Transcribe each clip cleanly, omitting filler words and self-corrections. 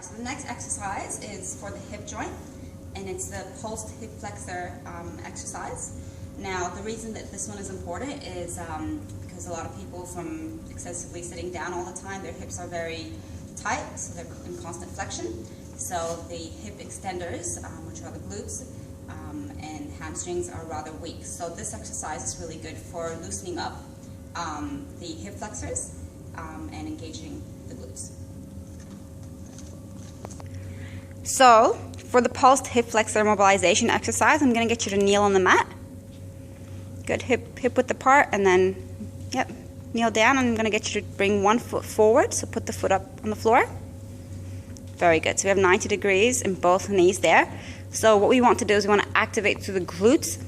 So the next exercise is for the hip joint, and it's the pulsed hip flexor exercise. Now, the reason that this one is important is because a lot of people, from excessively sitting down all the time, their hips are very tight, so they're in constant flexion. So the hip extenders, which are the glutes, and hamstrings, are rather weak. So this exercise is really good for loosening up the hip flexors and engaging the glutes. So for the pulsed hip flexor mobilization exercise, I'm going to get you to kneel on the mat. Good, hip width apart, and then, yep, kneel down. I'm going to get you to bring one foot forward, so put the foot up on the floor. Very good. So we have 90 degrees in both knees there. So what we want to do is we want to activate through the glutes,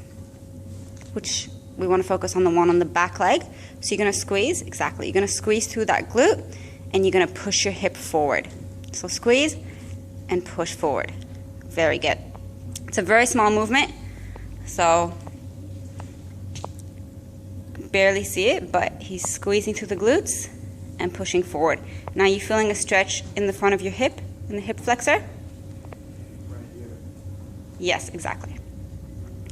which we want to focus on the one on the back leg. So you're going to squeeze, exactly, you're going to squeeze through that glute, and you're going to push your hip forward. So squeeze and push forward. Very good. It's a very small movement, so barely see it, but he's squeezing through the glutes and pushing forward. Now you're feeling a stretch in the front of your hip, in the hip flexor? Right here. Yes, exactly.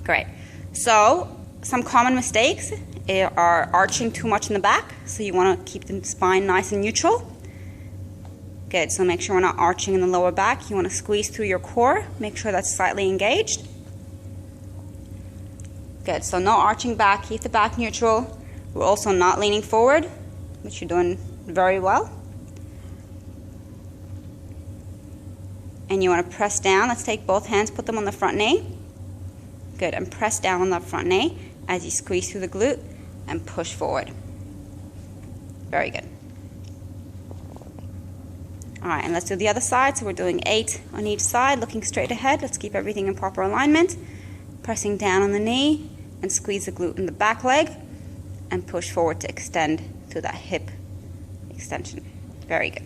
Great. So some common mistakes are arching too much in the back, so you want to keep the spine nice and neutral. Good, so make sure we're not arching in the lower back. You want to squeeze through your core, make sure that's slightly engaged. Good, so no arching back, keep the back neutral. We're also not leaning forward, which you're doing very well. And you want to press down. Let's take both hands, put them on the front knee. Good, and press down on that front knee as you squeeze through the glute and push forward. Very good. All right, and let's do the other side. So we're doing 8 on each side, looking straight ahead. Let's keep everything in proper alignment. Pressing down on the knee and squeeze the glute in the back leg and push forward to extend to that hip extension. Very good.